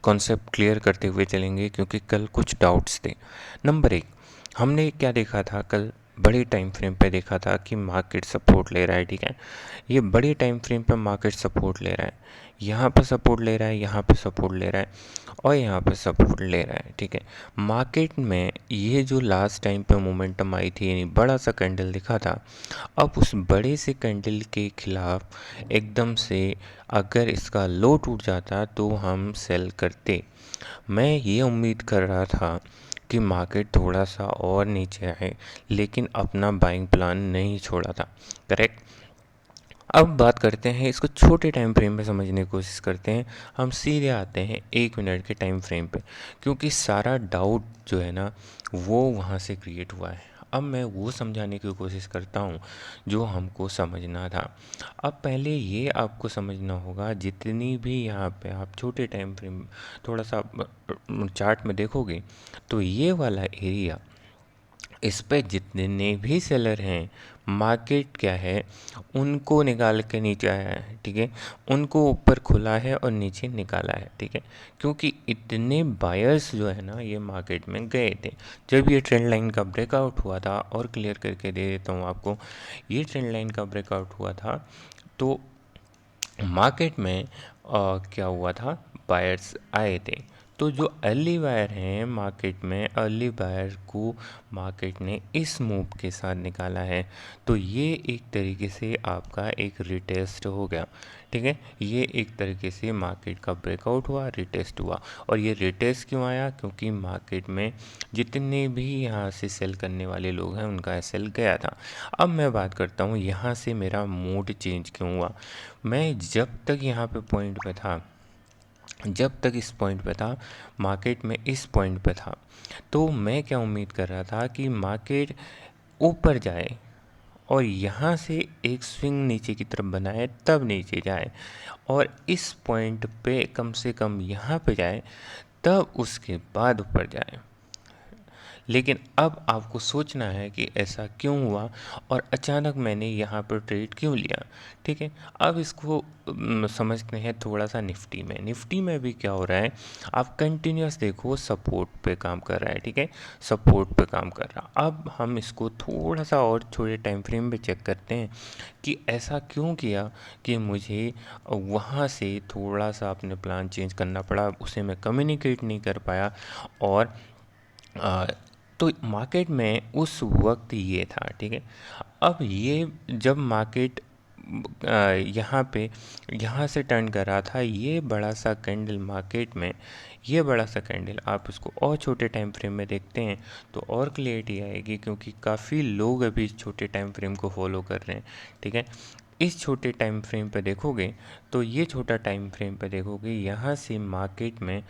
Concept clear करते हुए चलेंगे क्योंकि कल कुछ डाउट्स थे। नंबर एक, हमने क्या देखा था कल, बड़े टाइम फ्रेम पे देखा था कि मार्केट सपोर्ट ले रहा है। ठीक है, ये बड़े टाइम फ्रेम पे मार्केट सपोर्ट ले रहा है, यहाँ पे सपोर्ट ले रहा है, यहाँ पे सपोर्ट ले रहा है और यहाँ पे सपोर्ट ले रहा है। ठीक है, मार्केट में ये जो लास्ट टाइम पे मोमेंटम आई थी, यानी बड़ा सा कैंडल दिखा था, अब उस बड़े से कैंडल के खिलाफ एकदम से अगर इसका लो टूट जाता तो हम सेल करते। मैं ये उम्मीद कर रहा था कि मार्केट थोड़ा सा और नीचे आए, लेकिन अपना बाइंग प्लान नहीं छोड़ा था। करेक्ट। अब बात करते हैं, इसको छोटे टाइम फ्रेम में समझने की कोशिश करते हैं। हम सीधे आते हैं 1 मिनट के टाइम फ्रेम पे, क्योंकि सारा डाउट जो है ना वो वहाँ से क्रिएट हुआ है। अब मैं वो समझाने की कोशिश करता हूँ जो हमको समझना था। अब पहले ये आपको समझना होगा, जितनी भी यहाँ पे आप छोटे टाइम फ्रेम थोड़ा सा चार्ट में देखोगे तो ये वाला एरिया, इस पे जितने भी सेलर हैं, मार्केट क्या है, उनको निकाल के नीचे आया है। ठीक है, उनको ऊपर खुला है और नीचे निकाला है। ठीक है, क्योंकि इतने बायर्स जो है ना ये मार्केट में गए थे जब ये ट्रेंड लाइन का ब्रेकआउट हुआ था। और क्लियर करके दे देता हूँ आपको, ये ट्रेंड लाइन का ब्रेकआउट हुआ था तो मार्केट में क्या हुआ था, बायर्स आए थे। तो जो अर्ली बायर हैं मार्केट में, अर्ली बायर को मार्केट ने इस मूव के साथ निकाला है। तो ये एक तरीके से आपका एक रिटेस्ट हो गया। ठीक है, ये एक तरीके से मार्केट का ब्रेकआउट हुआ, रिटेस्ट हुआ। और ये रिटेस्ट क्यों आया, क्योंकि मार्केट में जितने भी यहाँ से सेल करने वाले लोग हैं उनका सेल गया था। अब मैं बात करता हूँ यहाँ से मेरा मूड चेंज क्यों हुआ। मैं जब तक यहाँ पे पॉइंट पे था, जब तक इस पॉइंट पे था, मार्केट में इस पॉइंट पे था, तो मैं क्या उम्मीद कर रहा था कि मार्केट ऊपर जाए और यहाँ से एक स्विंग नीचे की तरफ बनाए, तब नीचे जाए और इस पॉइंट पे कम से कम यहाँ पे जाए, तब उसके बाद ऊपर जाए। लेकिन अब आपको सोचना है कि ऐसा क्यों हुआ और अचानक मैंने यहाँ पर ट्रेड क्यों लिया। ठीक है, अब इसको समझते हैं थोड़ा सा निफ्टी में। निफ्टी में भी क्या हो रहा है, आप कंटिन्यूस देखो, सपोर्ट पे काम कर रहा है। ठीक है, सपोर्ट पे काम कर रहा। अब हम इसको थोड़ा सा और छोटे टाइम फ्रेम पे चेक करते हैं कि ऐसा क्यों किया कि मुझे वहाँ से थोड़ा सा अपने प्लान चेंज करना पड़ा, उसे मैं कम्युनिकेट नहीं कर पाया। और आ, तो मार्केट में उस वक्त ये था। ठीक है, अब ये जब मार्केट यहाँ पे यहाँ से टर्न कर रहा था, ये बड़ा सा कैंडल मार्केट में, ये बड़ा सा कैंडल आप इसको और छोटे टाइम फ्रेम में देखते हैं तो और क्लियरिटी आएगी, क्योंकि काफ़ी लोग अभी छोटे टाइम फ्रेम को फॉलो कर रहे हैं। ठीक है, इस छोटे टाइम फ्रेम पे देखोगे तो ये छोटा टाइम फ्रेम पे देखोगे, यहाँ से मार्केट में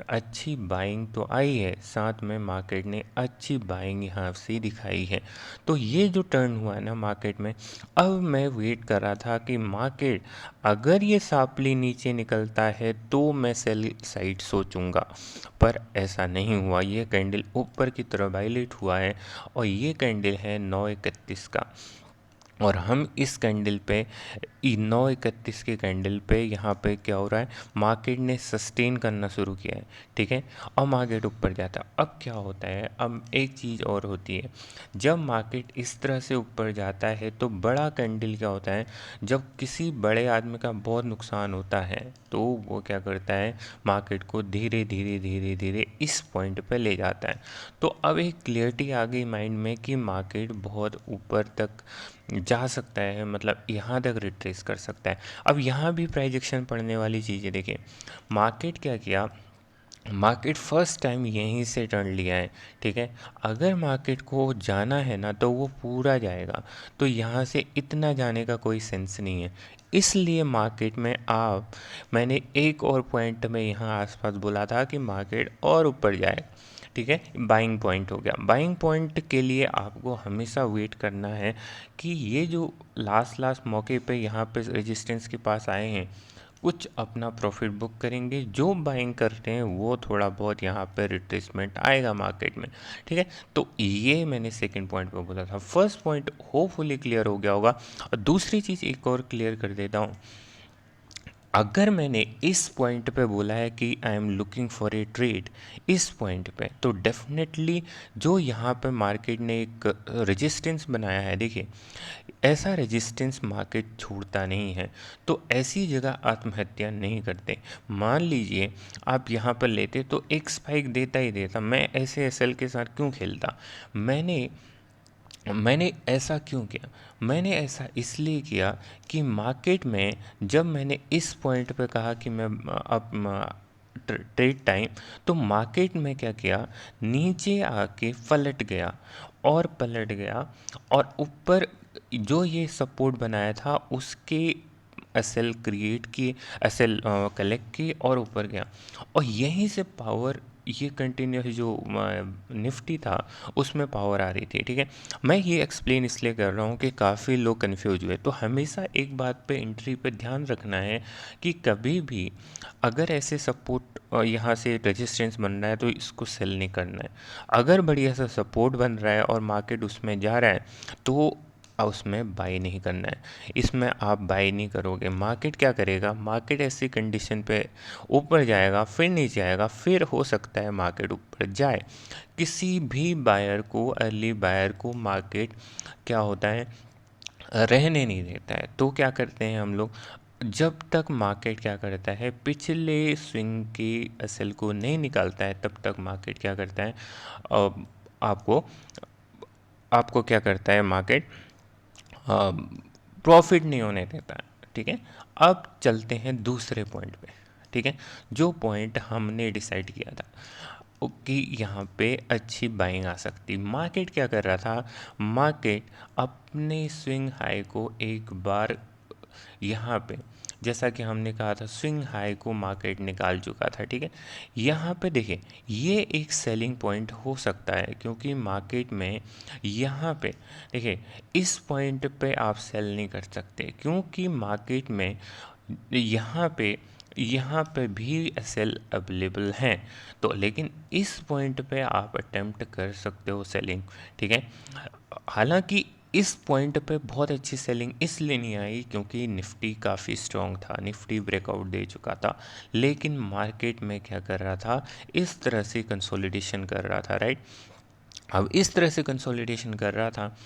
अच्छी बाइंग तो आई है, साथ में मार्केट ने अच्छी बाइंग यहाँ से दिखाई है। तो ये जो टर्न हुआ है ना मार्केट में, अब मैं वेट कर रहा था कि मार्केट अगर ये शार्पली नीचे निकलता है तो मैं सेल साइड सोचूंगा, पर ऐसा नहीं हुआ। ये कैंडल ऊपर की तरफ हाईलाइट हुआ है और ये कैंडल है 9:31 का। और हम इस कैंडल पे 9:31 के कैंडल पे यहाँ पे क्या हो रहा है, मार्केट ने सस्टेन करना शुरू किया है। ठीक है, और मार्केट ऊपर जाता है। अब क्या होता है, अब एक चीज़ और होती है, जब मार्केट इस तरह से ऊपर जाता है तो बड़ा कैंडल क्या होता है, जब किसी बड़े आदमी का बहुत नुकसान होता है तो वो क्या करता है, मार्केट को धीरे धीरे धीरे धीरे इस पॉइंट पे ले जाता है। तो अब एक क्लियरिटी आ गई माइंड में कि मार्केट बहुत ऊपर तक जा सकता है, मतलब यहाँ तक रिट्रेस कर सकता है। अब यहाँ भी प्राइस एक्शन पढ़ने वाली चीज़ें देखिए, मार्केट क्या किया, मार्केट फर्स्ट टाइम यहीं से टर्न लिया है। ठीक है, अगर मार्केट को जाना है ना तो वो पूरा जाएगा, तो यहाँ से इतना जाने का कोई सेंस नहीं है। इसलिए मार्केट में आप, मैंने एक और पॉइंट में यहाँ आसपास बोला था कि मार्केट और ऊपर जाए। ठीक है, बाइंग पॉइंट हो गया। बाइंग पॉइंट के लिए आपको हमेशा वेट करना है कि ये जो लास्ट मौके पे यहाँ पे रेजिस्टेंस के पास आए हैं, कुछ अपना प्रॉफिट बुक करेंगे, जो बाइंग करते हैं वो थोड़ा बहुत यहाँ पे रिट्रेसमेंट आएगा मार्केट में। ठीक है, तो ये मैंने सेकंड पॉइंट पे बोला था। फर्स्ट पॉइंट होपफुली क्लियर हो गया होगा। और दूसरी चीज़ एक और क्लियर कर देता हूँ, अगर मैंने इस पॉइंट पे बोला है कि I am looking for a trade इस पॉइंट पे, तो डेफिनेटली जो यहाँ पे मार्केट ने एक रेजिस्टेंस बनाया है, देखिए ऐसा रेजिस्टेंस मार्केट छोड़ता नहीं है, तो ऐसी जगह आत्महत्या नहीं करते। मान लीजिए आप यहाँ पर लेते तो एक स्पाइक देता ही देता, मैं ऐसे एसएल के साथ क्यों खेलता। मैंने मैंने ऐसा क्यों किया, मैंने ऐसा इसलिए किया कि मार्केट में जब मैंने इस पॉइंट पे कहा कि मैं अब ट्रेड टाइम, तो मार्केट में क्या किया, नीचे आके पलट गया और ऊपर जो ये सपोर्ट बनाया था उसके एसएल क्रिएट की, एसएल कलेक्ट की और ऊपर गया, और यहीं से पावर, ये कंटिन्यूस जो निफ्टी था उसमें पावर आ रही थी। ठीक है, मैं ये एक्सप्लेन इसलिए कर रहा हूँ कि काफ़ी लोग कंफ्यूज हुए। तो हमेशा एक बात पे एंट्री पे ध्यान रखना है कि कभी भी अगर ऐसे सपोर्ट यहाँ से रेजिस्टेंस बन रहा है तो इसको सेल नहीं करना है। अगर बढ़िया सा सपोर्ट बन रहा है और मार्केट उसमें जा रहा है तो उसमें बाई नहीं करना है। इसमें आप बाई नहीं करोगे, मार्केट क्या करेगा, मार्केट ऐसी कंडीशन पे ऊपर जाएगा फिर नीचे आएगा, फिर हो सकता है मार्केट ऊपर जाए। किसी भी बायर को, अर्ली बायर को मार्केट क्या होता है, रहने नहीं देता है। तो क्या करते हैं हम लोग, जब तक मार्केट क्या करता है, पिछले स्विंग की एसएल को नहीं निकालता है, तब तक मार्केट क्या करता है, अ, आपको आपको क्या करता है मार्केट, प्रॉफिट नहीं होने देता है। ठीक है, अब चलते हैं दूसरे पॉइंट पे। ठीक है, जो पॉइंट हमने डिसाइड किया था कि यहाँ पे अच्छी बाइंग आ सकती, मार्केट क्या कर रहा था, मार्केट अपने स्विंग हाई को एक बार यहाँ पे, जैसा कि हमने कहा था, स्विंग हाई को मार्केट निकाल चुका था। ठीक है, यहाँ पे देखिए ये एक सेलिंग पॉइंट हो सकता है, क्योंकि मार्केट में यहाँ पे देखिए इस पॉइंट पे आप सेल नहीं कर सकते, क्योंकि मार्केट में यहाँ पे भी एसएल अवेलेबल हैं। तो लेकिन इस पॉइंट पे आप अटेम्प्ट कर सकते हो सेलिंग। ठीक है, हालांकि इस पॉइंट पे बहुत अच्छी सेलिंग इसलिए नहीं आई क्योंकि निफ्टी काफ़ी स्ट्रॉन्ग था, निफ्टी ब्रेकआउट दे चुका था, लेकिन मार्केट में क्या कर रहा था, इस तरह से कंसोलिडेशन कर रहा था। राइट, अब इस तरह से कंसोलिडेशन कर रहा था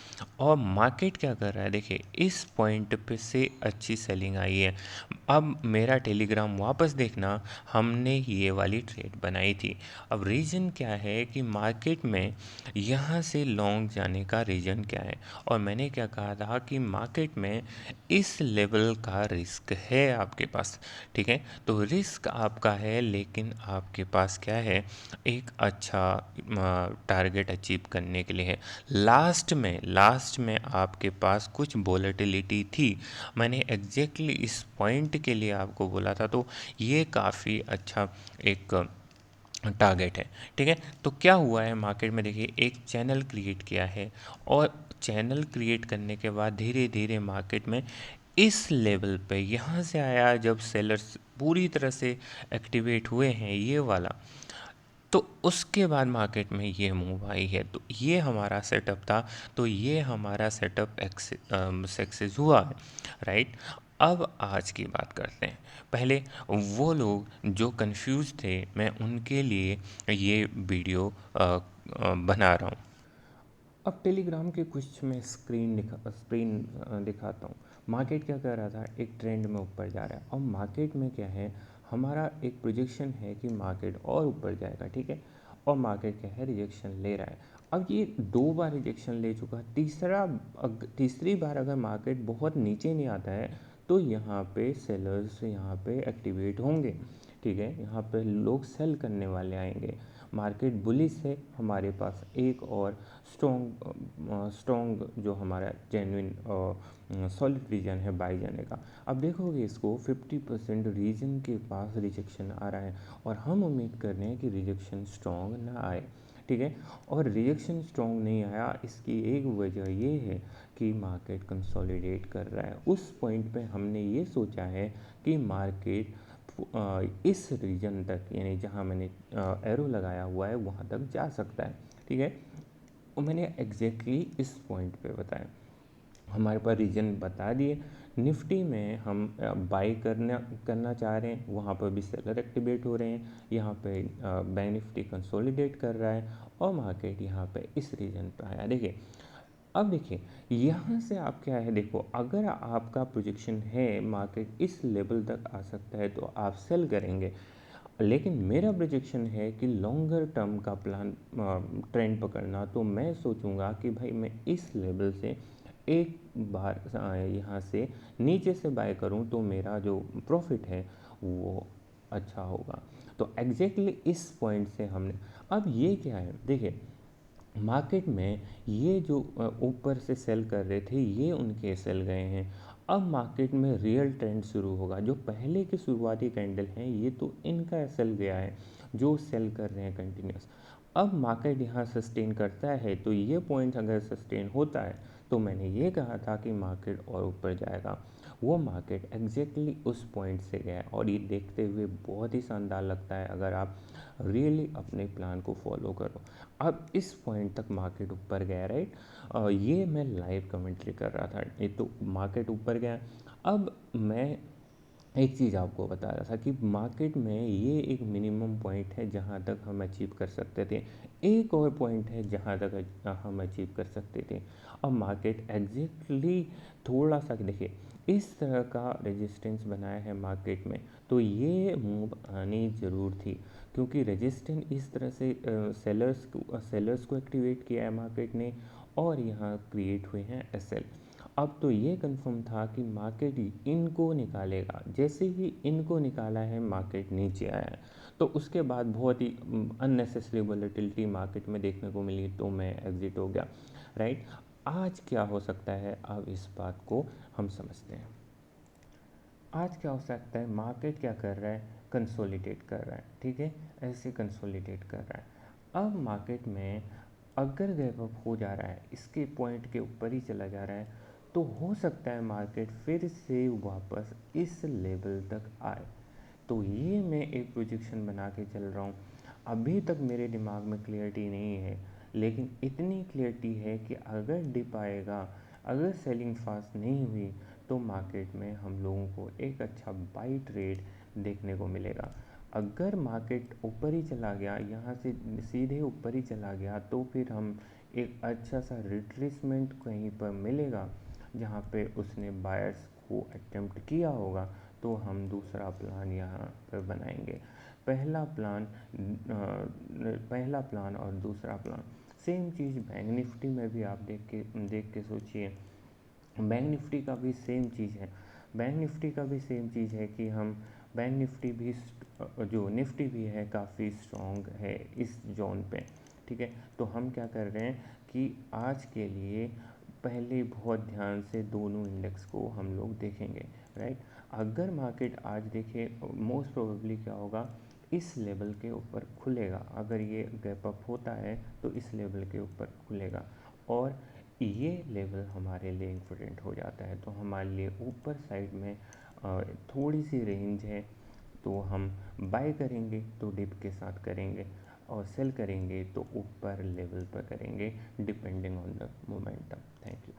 और मार्केट क्या कर रहा है, देखिए इस पॉइंट पे से अच्छी सेलिंग आई है। अब मेरा टेलीग्राम वापस देखना, हमने ये वाली ट्रेड बनाई थी। अब रीज़न क्या है कि मार्केट में यहाँ से लॉन्ग जाने का रीज़न क्या है, और मैंने क्या कहा था कि मार्केट में इस लेवल का रिस्क है आपके पास। ठीक है, तो रिस्क आपका है, लेकिन आपके पास क्या है, एक अच्छा टारगेट अचीव करने के लिए है। लास्ट में आपके पास कुछ वोलेटिलिटी थी, मैंने एग्जैक्टली इस पॉइंट के लिए आपको बोला था, तो ये काफ़ी अच्छा एक टारगेट है। ठीक है, तो क्या हुआ है मार्केट में, देखिए एक चैनल क्रिएट किया है, और चैनल क्रिएट करने के बाद धीरे धीरे मार्केट में इस लेवल पे यहाँ से आया, जब सेलर्स पूरी तरह से एक्टिवेट हुए हैं ये वाला, तो उसके बाद मार्केट में ये मूव आई है। तो ये हमारा सेटअप था, तो ये हमारा सेटअप सक्सेस हुआ है। राइट, अब आज की बात करते हैं। पहले वो लोग जो कंफ्यूज थे, मैं उनके लिए ये वीडियो बना रहा हूँ। अब टेलीग्राम के कुछ मैं स्क्रीन दिखाता हूँ। मार्केट क्या कर रहा था, एक ट्रेंड में ऊपर जा रहा है, और मार्केट में क्या है, हमारा एक प्रोजेक्शन है कि मार्केट और ऊपर जाएगा। ठीक है, और मार्केट क्या है, रिजेक्शन ले रहा है। अब ये 2 बार रिजेक्शन ले चुका है, तीसरी बार अगर मार्केट बहुत नीचे नहीं आता है तो यहाँ पे सेलर्स यहाँ पे एक्टिवेट होंगे। ठीक है, यहाँ पे लोग सेल करने वाले आएंगे, मार्केट बुलिश है, हमारे पास एक और स्ट्रॉन्ग जो हमारा जेन्युइन सॉलिड रीजन है बाई जाने का। अब देखोगे इसको 50% रीजन के पास रिजेक्शन आ रहा है, और हम उम्मीद कर रहे हैं कि रिजेक्शन स्ट्रॉन्ग ना आए। ठीक है, और रिजेक्शन स्ट्रॉन्ग नहीं आया, इसकी एक वजह ये है कि मार्केट कंसोलिडेट कर रहा है। उस पॉइंट पे हमने ये सोचा है कि मार्केट इस रीजन तक, यानी जहाँ मैंने एरो लगाया हुआ है वहाँ तक जा सकता है। ठीक है, और मैंने एग्जैक्टली इस पॉइंट पे बताया। हमारे पास रीजन बता दिए। निफ्टी में हम बाई करना चाह रहे हैं, वहाँ पर भी सेलर एक्टिवेट हो रहे हैं, यहाँ पे बैंक निफ्टी कंसोलिडेट कर रहा है और मार्केट यहाँ पे इस रीजन पे आया। देखिए अब देखिए यहाँ से आप क्या है, देखो अगर आपका प्रोजेक्शन है मार्केट इस लेवल तक आ सकता है तो आप सेल करेंगे, लेकिन मेरा प्रोजेक्शन है कि लॉन्गर टर्म का प्लान ट्रेंड पकड़ना, तो मैं सोचूंगा कि भाई मैं इस लेवल से एक बार यहाँ से नीचे से बाय करूँ तो मेरा जो प्रॉफिट है वो अच्छा होगा। तो एग्जैक्टली इस पॉइंट से हमने, अब ये क्या है देखिए, मार्केट में ये जो ऊपर से सेल कर रहे थे ये उनके सेल गए हैं। अब मार्केट में रियल ट्रेंड शुरू होगा। जो पहले के शुरुआती कैंडल हैं ये तो इनका सेल गया है, जो सेल कर रहे हैं कंटिन्यूस। अब मार्केट यहाँ सस्टेन करता है तो ये पॉइंट अगर सस्टेन होता है तो मैंने ये कहा था कि मार्केट और ऊपर जाएगा, वो मार्केट एग्जैक्टली उस पॉइंट से गया और ये देखते हुए बहुत ही शानदार लगता है अगर आप रियली अपने प्लान को फॉलो करो। अब इस पॉइंट तक मार्केट ऊपर गया, राइट, ये मैं लाइव कमेंट्री कर रहा था, ये तो मार्केट ऊपर गया। अब मैं एक चीज़ आपको बता रहा था कि मार्केट में ये एक मिनिमम पॉइंट है जहाँ तक हम अचीव कर सकते थे, एक और पॉइंट है जहाँ तक हम अचीव कर सकते थे। अब मार्केट एग्जैक्टली थोड़ा सा देखिए इस तरह का रेजिस्टेंस बनाया है मार्केट में, तो ये मूव आनी ज़रूर थी, क्योंकि रेजिस्टेंस इस तरह से सेलर्स को एक्टिवेट किया है मार्केट ने और यहाँ क्रिएट हुए हैं एसएल। अब तो ये कंफर्म था कि मार्केट इनको निकालेगा, जैसे ही इनको निकाला है मार्केट नीचे आया है, तो उसके बाद बहुत ही अननेसेसरी वॉलेटिलिटी मार्केट में देखने को मिली तो मैं एग्जिट हो गया, राइट। आज क्या हो सकता है, अब इस बात को हम समझते हैं। आज क्या हो सकता है, मार्केट क्या कर रहा है, कंसोलिडेट कर रहा है, ठीक है, ऐसे कंसोलिडेट कर रहा है। अब मार्केट में अगर गैप अप हो जा रहा है, इसके पॉइंट के ऊपर ही चला जा रहा है, तो हो सकता है मार्केट फिर से वापस इस लेवल तक आए। तो ये मैं एक प्रोजेक्शन बना के चल रहा हूँ। अभी तक मेरे दिमाग में क्लियरिटी नहीं है, लेकिन इतनी क्लियरिटी है कि अगर डिप आएगा, अगर सेलिंग फास्ट नहीं हुई तो मार्केट में हम लोगों को एक अच्छा बाई ट्रेड देखने को मिलेगा। अगर मार्केट ऊपर ही चला गया, यहाँ से सीधे ऊपर ही चला गया, तो फिर हम एक अच्छा सा रिट्रेसमेंट कहीं पर मिलेगा जहाँ पे उसने बायर्स को अटेम्प्ट किया होगा, तो हम दूसरा प्लान यहाँ पर बनाएंगे। पहला प्लान और दूसरा प्लान सेम चीज़ बैंक निफ्टी में भी आप देख के सोचिए। बैंक निफ्टी का भी सेम चीज़ है, बैंक निफ्टी का भी सेम चीज़ है कि हम बैंक निफ्टी भी जो निफ्टी भी है काफ़ी स्ट्रॉन्ग है इस जोन पे, ठीक है। तो हम क्या कर रहे हैं कि आज के लिए पहले बहुत ध्यान से दोनों इंडेक्स को हम लोग देखेंगे, राइट। अगर मार्केट आज देखे, मोस्ट प्रोबेबली क्या होगा, इस लेवल के ऊपर खुलेगा। अगर ये गैप अप होता है तो इस लेवल के ऊपर खुलेगा और ये लेवल हमारे लिए इम्पोर्टेंट हो जाता है। तो हमारे लिए ऊपर साइड में थोड़ी सी रेंज है, तो हम बाय करेंगे तो डिप के साथ करेंगे और सेल करेंगे तो ऊपर लेवल पर करेंगे depending on the momentum. Thank you.